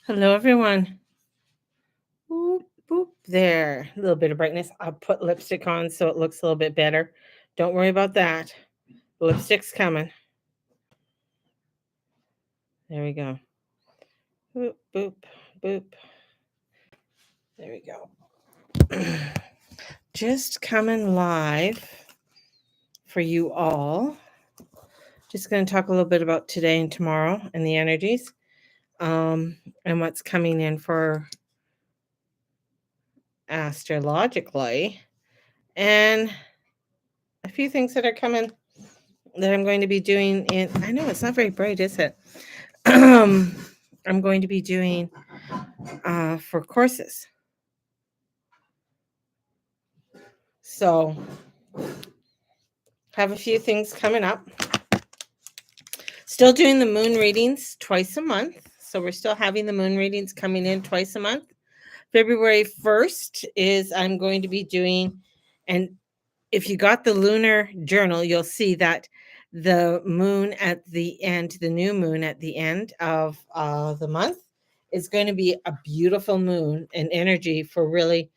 Hello, everyone. Boop, boop. There. A little bit of brightness. I'll put lipstick on so it looks a little bit better. Don't worry about that. Lipstick's coming. There we go. Boop, boop, boop. There we go. Just coming live for you all. Just going to talk a little bit about today and tomorrow and the energies and what's coming in for astrologically and a few things that are coming that I'm going to be doing in. I know it's not very bright, is it? I'm going to be doing for courses. So, have a few things coming up. Still doing the moon readings twice a month. So, we're still having the moon readings coming in twice a month. February 1st is I'm going to be doing, and if you got the lunar journal, you'll see that the moon at the end, the new moon at the end of the month, is going to be a beautiful moon and energy for really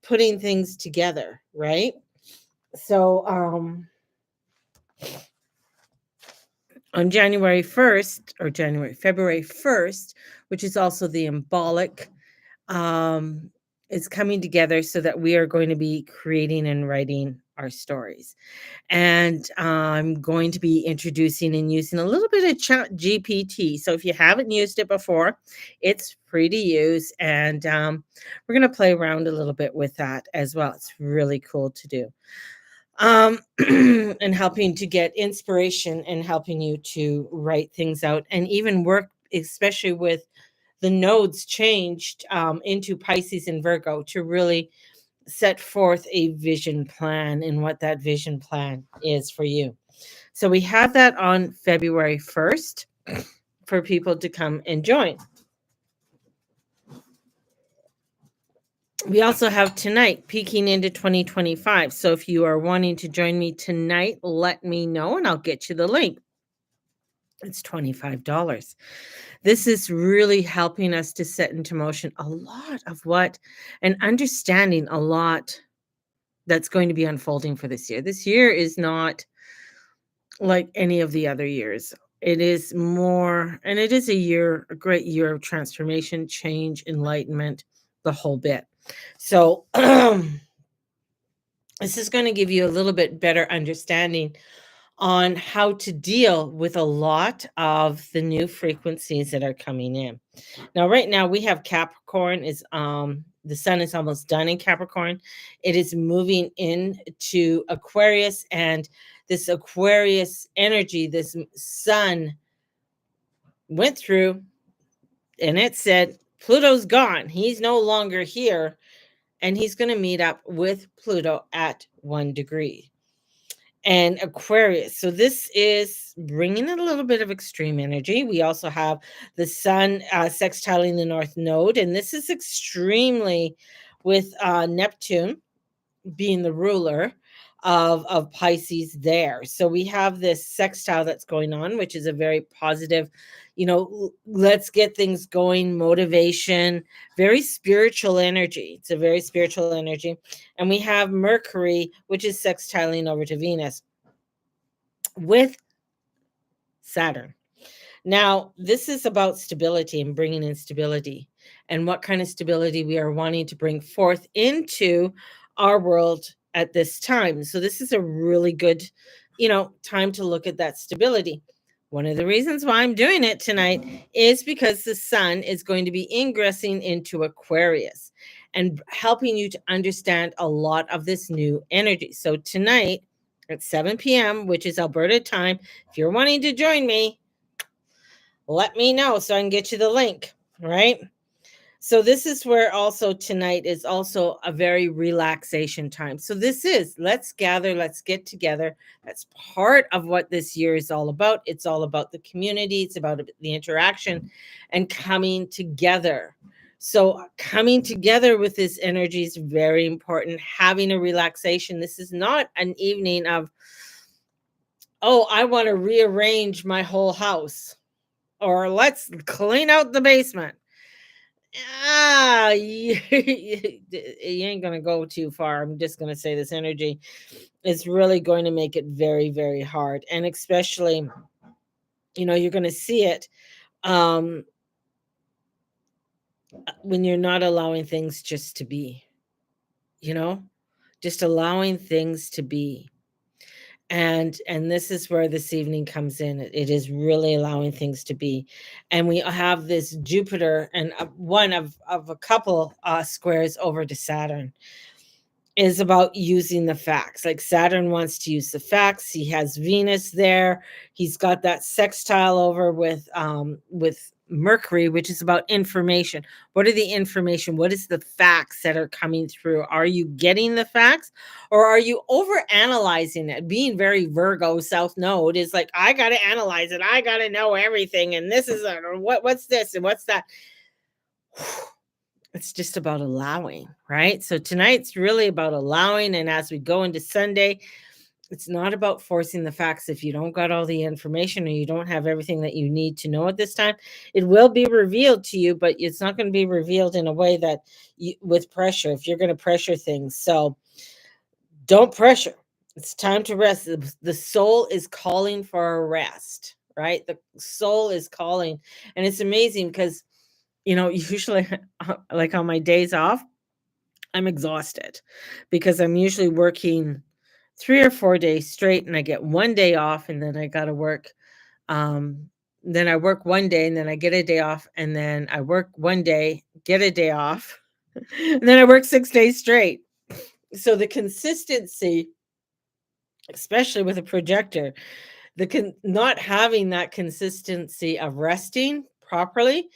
putting things together, right? So on February 1st, which is also the embolic, is coming together so that we are going to be creating and writing our stories. And I'm going to be introducing and using a little bit of Chat GPT. So if you haven't used it before, it's free to use. And we're going to play around a little bit with that as well. It's really cool to do. And helping to get inspiration and helping you to write things out and even work, especially with the nodes changed into Pisces and Virgo, to really set forth a vision plan and what that vision plan is for you. So we have that on February 1st for people to come and join. We also have tonight peeking into 2025. So if you are wanting to join me tonight, let me know and I'll get you the link. It's $25. This is really helping us to set into motion a lot of what and understanding a lot that's going to be unfolding for this year. This year is not like any of the other years. It is more, and it is a great year of transformation, change, enlightenment, the whole bit. So, this is going to give you a little bit better understanding on how to deal with a lot of the new frequencies that are coming in. Now, right now we have Capricorn is the sun is almost done in Capricorn. It is moving into Aquarius, and this Aquarius energy, this sun went through and it said Pluto's gone. He's no longer here, and he's going to meet up with Pluto at 1 degree. And Aquarius. So this is bringing in a little bit of extreme energy. We also have the sun sextiling the North Node, and this is extremely with Neptune being the ruler of Pisces there. So we have this sextile that's going on, which is a very positive, let's get things going, motivation, very spiritual energy. It's a very spiritual energy. And we have Mercury, which is sextiling over to Venus with Saturn. Now, this is about stability and bringing in stability and what kind of stability we are wanting to bring forth into our world at this time. So this is a really good, time to look at that stability. One of the reasons why I'm doing it tonight is because the sun is going to be ingressing into Aquarius and helping you to understand a lot of this new energy. So tonight at 7 p.m., which is Alberta time, if you're wanting to join me, let me know so I can get you the link, right? So this is where also tonight is also a very relaxation time. So this is let's gather, let's get together. That's part of what this year is all about. It's all about the community, it's about the interaction and coming together. So coming together with this energy is very important. Having a relaxation. This is not an evening of, oh, I want to rearrange my whole house, or let's clean out the basement. You ain't gonna go too far. I'm just gonna say this energy is really going to make it very, very hard. And especially, you're gonna see it um when you're not allowing things just to be, you know, just allowing things to be. And this is where this evening comes in. It is really allowing things to be. And we have this Jupiter and one of a couple squares over to Saturn is about using the facts. Like Saturn wants to use the facts. He has Venus there. He's got that sextile over with Mercury, which is about information. What are the information? What is the facts that are coming through? Are you getting the facts or are you over analyzing it? Being very Virgo South Node is like, I got to analyze it. I got to know everything. And this is what's this and what's that? It's just about allowing, right? So tonight's really about allowing. And as we go into Sunday, it's not about forcing the facts. If you don't got all the information or you don't have everything that you need to know at this time, it will be revealed to you, but it's not going to be revealed in a way that with pressure, if you're going to pressure things. So don't pressure. It's time to rest. The soul is calling for a rest, right? The soul is calling. And it's amazing because usually like on my days off, I'm exhausted because I'm usually working 3 or 4 days straight and I get 1 day off and then I got to work. Then I work 1 day and then I get a day off and then I work 1 day, get a day off. And then I work 6 days straight. So the consistency, especially with a projector, not having that consistency of resting properly,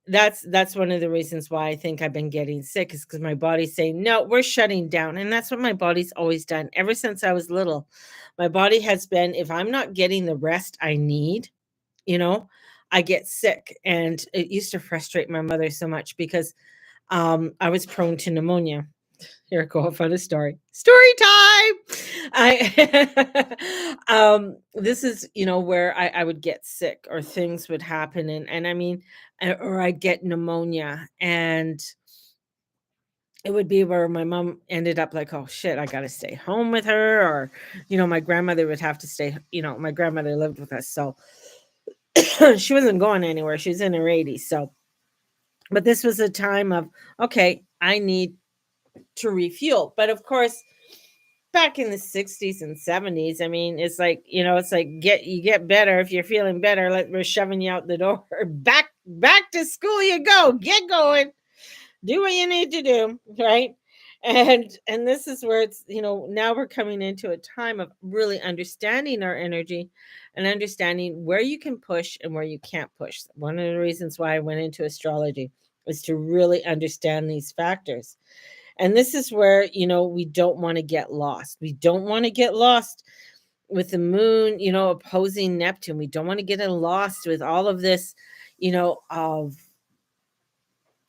that's one of the reasons why I think I've been getting sick is because my body's saying, "No, we're shutting down." And that's what my body's always done ever since I was little. My body has been, if I'm not getting the rest I need, you know, I get sick. And it used to frustrate my mother so much because I was prone to pneumonia. Here I go off on a story. Story time. This is, where I would get sick or things would happen. And I mean, or I'd get pneumonia. And it would be where my mom ended up like, oh shit, I got to stay home with her. Or, my grandmother would have to stay, my grandmother lived with us. So she wasn't going anywhere. She was in her 80s. So, but this was a time of, okay, I need to refuel. But of course, back in the 60s and 70s, I mean, it's like you get better if you're feeling better, like we're shoving you out the door. Back to school you go. Get going. Do what you need to do, right? And this is where it's, now we're coming into a time of really understanding our energy and understanding where you can push and where you can't push. One of the reasons why I went into astrology is to really understand these factors. And this is where, we don't want to get lost. We don't want to get lost with the moon, opposing Neptune. We don't want to get lost with all of this, of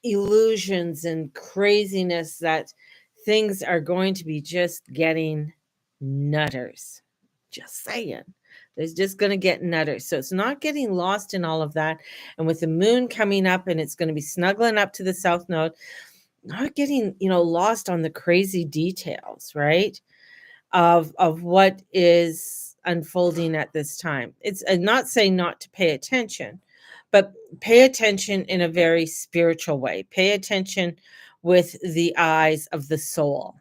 illusions and craziness that things are going to be just getting nutters. Just saying. There's just going to get nutters. So it's not getting lost in all of that. And with the moon coming up and it's going to be snuggling up to the south node, not getting, lost on the crazy details, right? Of what is unfolding at this time. It's not saying not to pay attention, but pay attention in a very spiritual way. Pay attention with the eyes of the soul,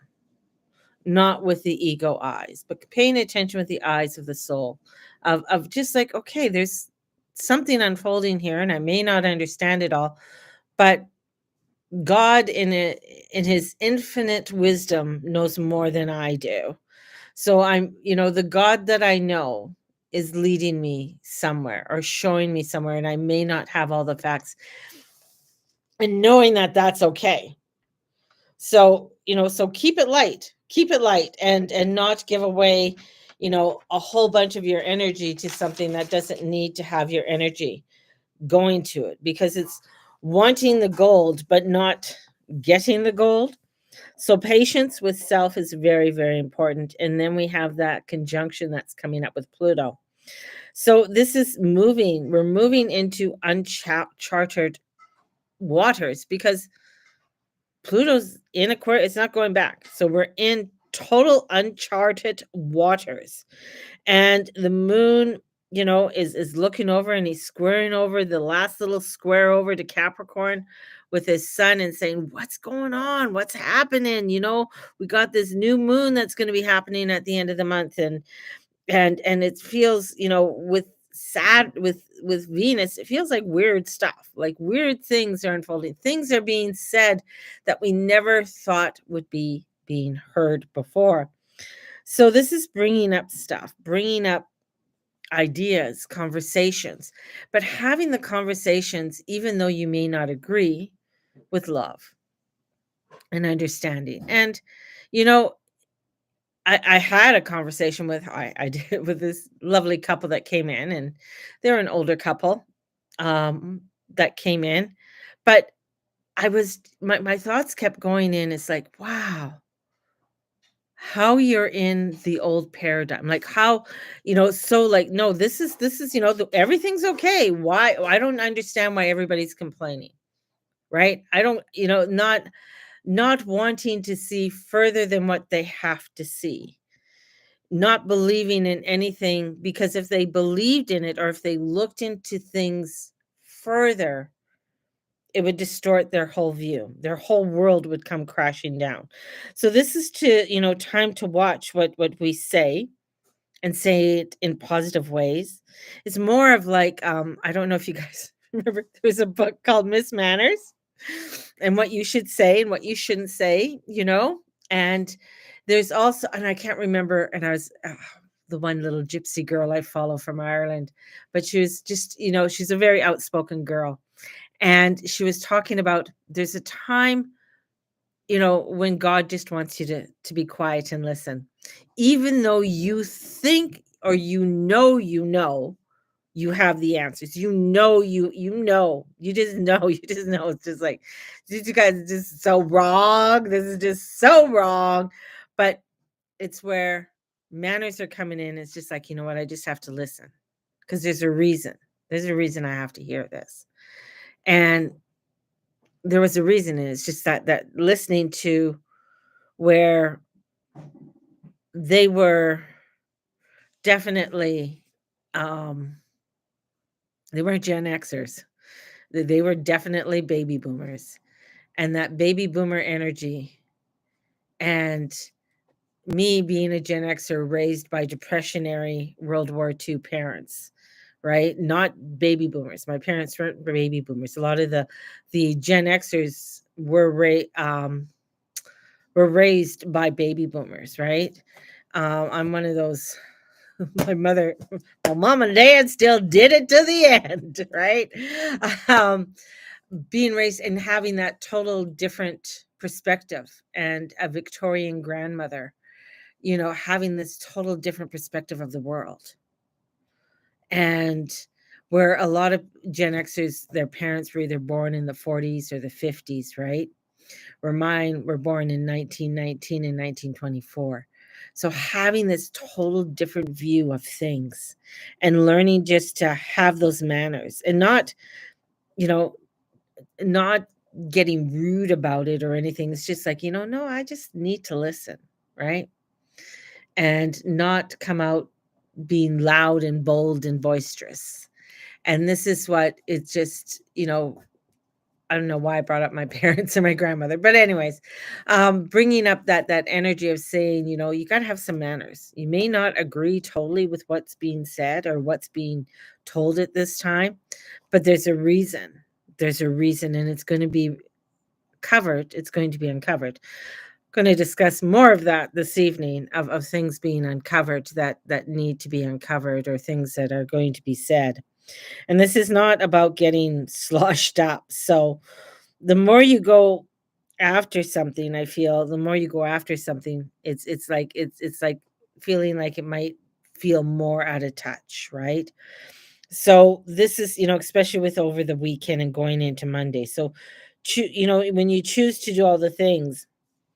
not with the ego eyes, but paying attention with the eyes of the soul, of just like, okay, there's something unfolding here, and I may not understand it all, but God in his infinite wisdom knows more than I do. So the God that I know is leading me somewhere or showing me somewhere, and I may not have all the facts, and knowing that that's okay. So, so keep it light and not give away, a whole bunch of your energy to something that doesn't need to have your energy going to it, because it's wanting the gold but not getting the gold. So patience with self is very, very important. And then we have that conjunction that's coming up with Pluto. So this is moving. We're moving into uncharted waters because Pluto's in Aquarius. It's not going back. So we're in total uncharted waters. And the moon, is looking over, and he's squaring over the last little square over to Capricorn with his sun and saying, "What's going on? What's happening? We got this new moon that's going to be happening at the end of the month." And it feels, with Venus, it feels like weird stuff, like weird things are unfolding, things are being said that we never thought would be being heard before. So this is bringing up stuff, bringing up ideas, conversations, but having the conversations even though you may not agree, with love and understanding. And you know I had a conversation with I did with this lovely couple that came in, and they're an older couple, that came in, but my thoughts kept going in. It's like, wow, how you're in the old paradigm, like how, so like, no, this is, everything's okay. Why? I don't understand why everybody's complaining, right? I don't, not wanting to see further than what they have to see, not believing in anything, because if they believed in it or if they looked into things further, it would distort their whole view. Their whole world would come crashing down. So this is to, time to watch what we say, and say it in positive ways. It's more of like, I don't know if you guys remember, there's a book called Miss Manners, and what you should say and what you shouldn't say, and there's also, and I can't remember, and I was the one little gypsy girl I follow from Ireland, but she was just, she's a very outspoken girl, and she was talking about, there's a time, when God just wants you to be quiet and listen, even though you think, or you have the answers. You just know, you just know. It's just like, these you guys are just so wrong. This is just so wrong. But it's where manners are coming in. It's just like, you know what? I just have to listen, because there's a reason. There's a reason I have to hear this. And there was a reason, and it's just that listening to where they were definitely, um they weren't Gen Xers. They were definitely baby boomers, and that baby boomer energy, and me being a Gen Xer raised by depressionary World War II parents, right? Not baby boomers. My parents weren't baby boomers. A lot of the Gen Xers were raised by baby boomers, right? I'm one of those. My mother, my mom and dad still did it to the end, right? Um, Being raised and having that total different perspective, and a Victorian grandmother, having this total different perspective of the world. And where a lot of Gen Xers, their parents were either born in the 40s or the 50s, right? Where mine were born in 1919 and 1924. So having this total different view of things, and learning just to have those manners, and you know, not getting rude about it or anything. It's just like, no, I just need to listen, right? And not come out being loud and bold and boisterous. And this is what it's just, I don't know why I brought up my parents and my grandmother, but anyways, bringing up that energy of saying, you got to have some manners. You may not agree totally with what's being said or what's being told at this time, but there's a reason. There's a reason, and it's going to be covered. It's going to be uncovered. Going to discuss more of that this evening, of things being uncovered that need to be uncovered, or things that are going to be said. And this is not about getting sloshed up. So the more you go after something, I feel the more you go after something, it's like feeling like it might feel more out of touch, right? So this is, especially with over the weekend and going into Monday. So, when you choose to do all the things,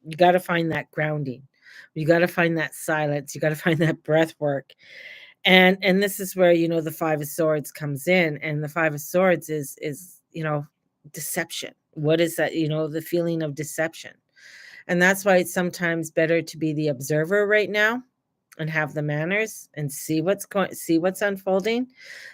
you got to find that grounding. You got to find that silence. You got to find that breath work. And this is where, the 5 of Swords comes in, and the 5 of Swords is, deception. What is that? The feeling of deception. And that's why it's sometimes better to be the observer right now and have the manners and see what's unfolding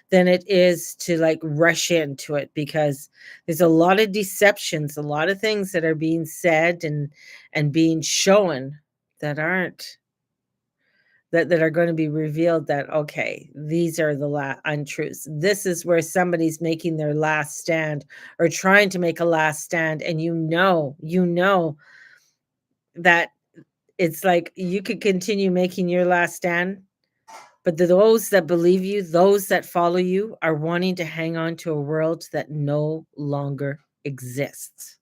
than it is to like rush into it, because there's a lot of deceptions, a lot of things that are being said and being shown that aren't that are going to be revealed, that okay, these are the untruths. This is where somebody's making their last stand or trying to make a last stand, and that it's like you could continue making your last stand, but those that believe you, those that follow you, are wanting to hang on to a world that no longer exists.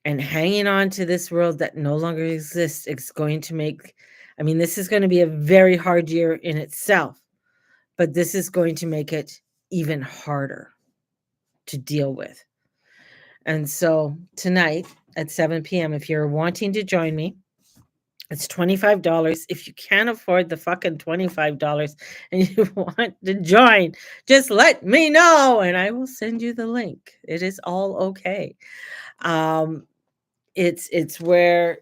And hanging on to this world that no longer exists is going to make, I mean, this is going to be a very hard year in itself, but this is going to make it even harder to deal with. And so tonight at 7 p.m., if you're wanting to join me, it's $25. If you can't afford the fucking $25 and you want to join, just let me know and I will send you the link. It is all okay. It's where,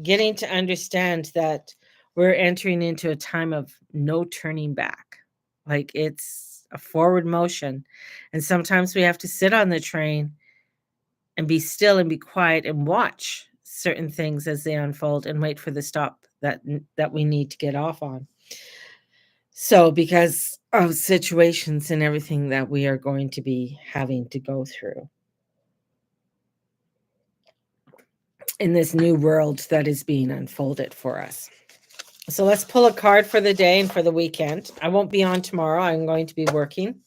getting to understand that we're entering into a time of no turning back. Like, it's a forward motion. And sometimes we have to sit on the train and be still and be quiet and watch certain things as they unfold and wait for the stop that we need to get off on. So, because of situations and everything that we are going to be having to go through in this new world that is being unfolded for us. So let's pull a card for the day and for the weekend. I won't be on tomorrow. I'm going to be working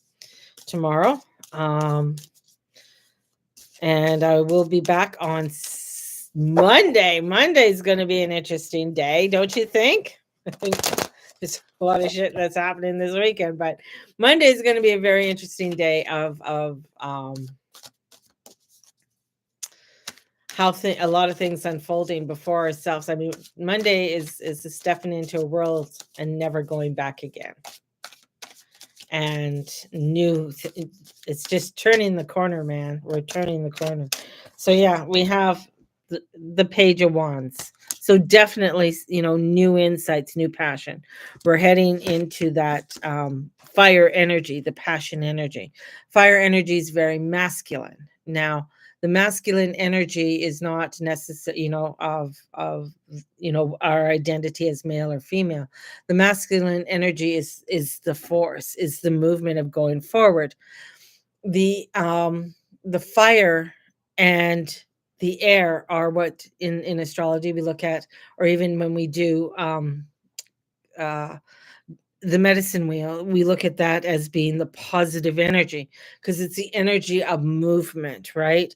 tomorrow. And I will be back on Monday. Monday is going to be an interesting day, don't you think? I think there's a lot of shit that's happening this weekend, but Monday is going to be a very interesting day of how a lot of things unfolding before ourselves. I mean, Monday is stepping into a world and never going back again. And it's just turning the corner, man. We're turning the corner. So yeah, we have the Page of Wands. So definitely, new insights, new passion. We're heading into that fire energy, the passion energy. Fire energy is very masculine. Now, the masculine energy is not necessary, of our identity as male or female. The masculine energy is the force, is the movement of going forward. The fire and the air are what in astrology we look at, or even when we do the medicine wheel, we look at that as being the positive energy, because it's the energy of movement, right?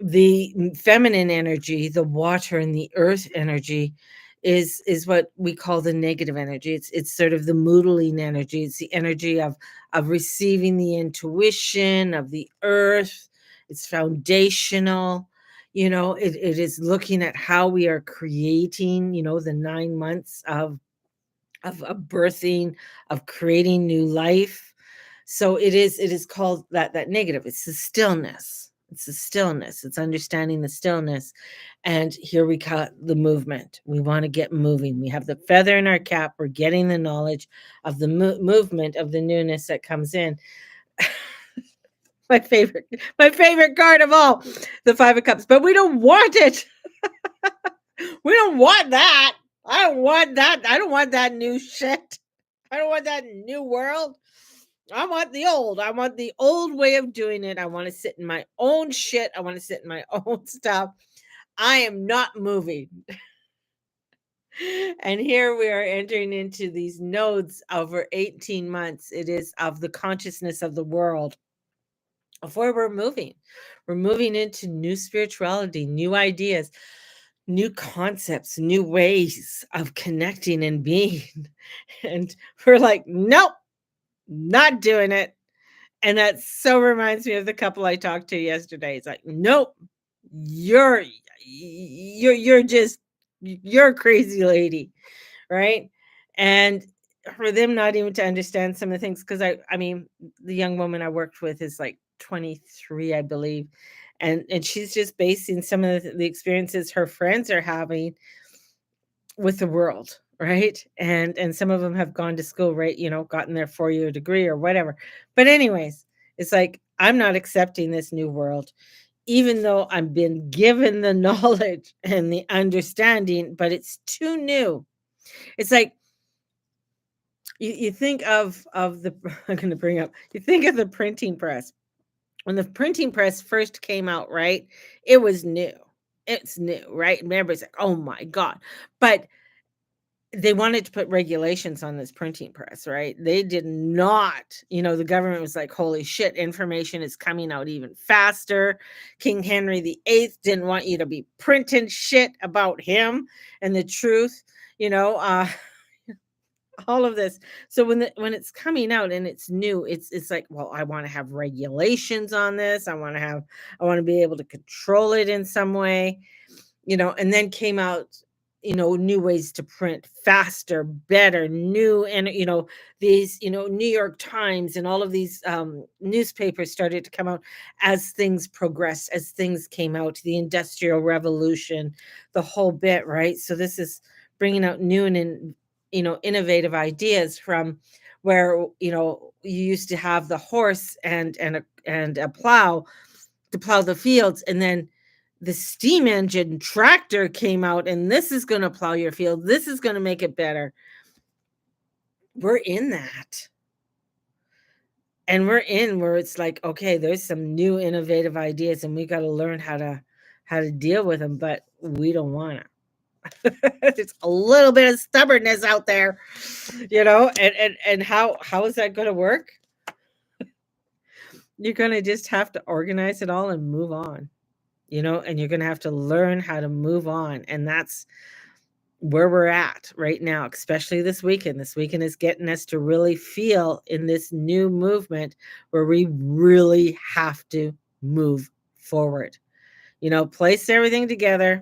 The feminine energy, the water and the earth energy, is what we call the negative energy. It's sort of the moodling energy. It's the energy of receiving the intuition of the earth. It's foundational. It is looking at how we are creating, the 9 months of birthing, of creating new life. So it is called that negative. It's the stillness. It's the stillness. It's understanding the stillness. And here we got the movement. We want to get moving. We have the feather in our cap. We're getting the knowledge of the movement of the newness that comes in. my favorite card of all, the Five of Cups. But we don't want it. We don't want that. I don't want that. I don't want that new shit. I don't want that new world. I want the old. I want the old way of doing it. I want to sit in my own shit. I want to sit in my own stuff. I am not moving. And here we are entering into these nodes over 18 months. It is of the consciousness of the world of where we're moving. We're moving into new spirituality, new ideas, new concepts, new ways of connecting and being. And we're like, nope, not doing it. And that so reminds me of the couple I talked to yesterday. It's like, nope, you're a crazy lady, right? And for them not even to understand some of the things, because I mean, the young woman I worked with is like 23, I believe. And she's just basing some of the experiences her friends are having with the world, right? And some of them have gone to school, right? Gotten their 4-year degree or whatever. But anyways, it's like I'm not accepting this new world, even though I've been given the knowledge and the understanding, but it's too new. It's like you think of the I'm going to bring up. You think of the printing press. When the printing press first came out, right? It was new. It's new, right? And everybody's like, "Oh my god!" But they wanted to put regulations on this printing press, right? They did not, the government was like, holy shit, information is coming out even faster. King Henry VIII didn't want you to be printing shit about him and the truth, you know, uh, all of this. So when it's coming out and it's new, it's like, well, I want to have regulations on this. I want to be able to control it in some way, and then came out, new ways to print faster, better, new, and these, New York Times and all of these newspapers started to come out as things progressed, as things came out, the Industrial Revolution, the whole bit, right? So this is bringing out new and innovative ideas from where you used to have the horse and a plow to plow the fields, and then the steam engine tractor came out, and this is going to plow your field. This is going to make it better. We're in that. And we're in where it's like, okay, there's some new innovative ideas and we got to learn how to deal with them, but we don't want to. There's a little bit of stubbornness out there, and how is that going to work? You're going to just have to organize it all and move on. And you're going to have to learn how to move on. And that's where we're at right now, especially this weekend. This weekend is getting us to really feel in this new movement where we really have to move forward. Place everything together.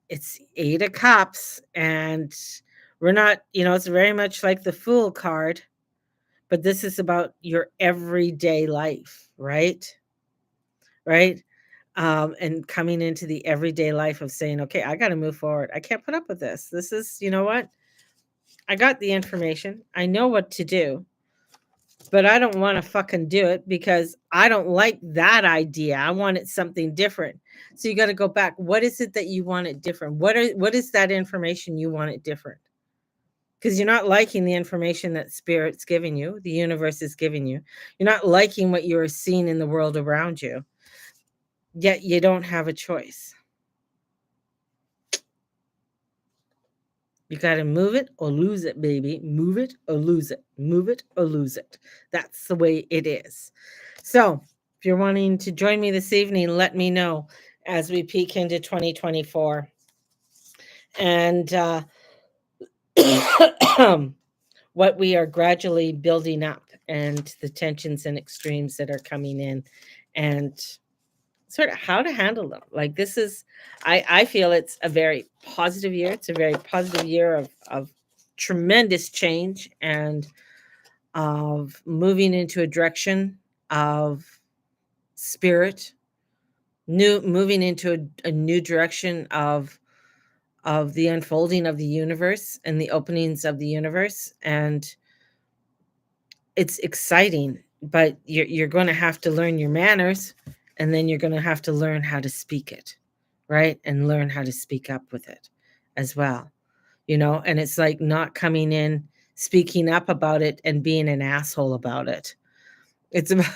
It's 8 of Cups, and we're not, it's very much like the Fool card, but this is about your everyday life, right? Right? And coming into the everyday life of saying, okay, I got to move forward. I can't put up with this. This is, you know what? I got the information. I know what to do, but I don't want to fucking do it because I don't like that idea. I wanted something different. So you got to go back. What is it that you want it different? What is that information you want it different? Because you're not liking the information that spirit's giving you, the universe is giving you. You're not liking what you're seeing in the world around you. Yet you don't have a choice. You got to move it or lose it, baby. Move it or lose it. Move it or lose it. That's the way it is. So, if you're wanting to join me this evening, let me know as we peek into 2024. And what we are gradually building up and the tensions and extremes that are coming in, and sort of how to handle them. Like this is, I feel it's a very positive year. It's a very positive year of tremendous change and of moving into a direction of spirit, moving into a new direction of the unfolding of the universe and the openings of the universe. And it's exciting, but you're going to have to learn your manners, and then you're going to have to learn how to speak it, right? And learn how to speak up with it as well, and it's like not coming in, speaking up about it and being an asshole about it. It's about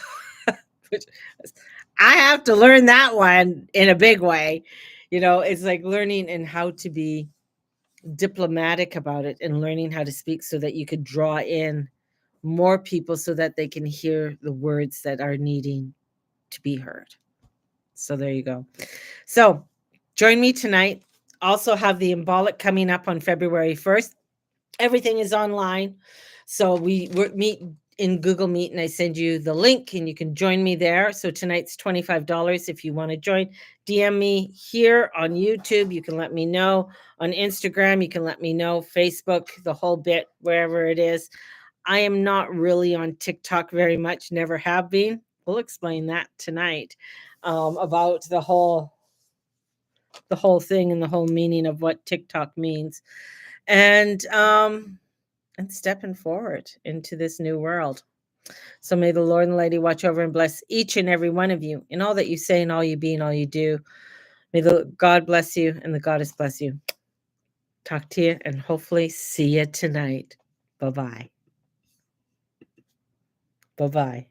which I have to learn that one in a big way. It's like learning and how to be diplomatic about it and learning how to speak so that you could draw in more people so that they can hear the words that are needing to be heard. So there you go. So join me tonight. Also have the Embolic coming up on February 1st. Everything is online. So we meet in Google Meet and I send you the link and you can join me there. So tonight's $25 if you want to join. DM me here on YouTube. You can let me know. On Instagram, you can let me know. Facebook, the whole bit, wherever it is. I am not really on TikTok very much, never have been. we'll explain that tonight, about the whole thing and the whole meaning of what TikTok means, and stepping forward into this new world. So may the Lord and Lady watch over and bless each and every one of you in all that you say and all you be and all you do. May the God bless you and the Goddess bless you. Talk to you and hopefully see you tonight. Bye-bye. Bye-bye.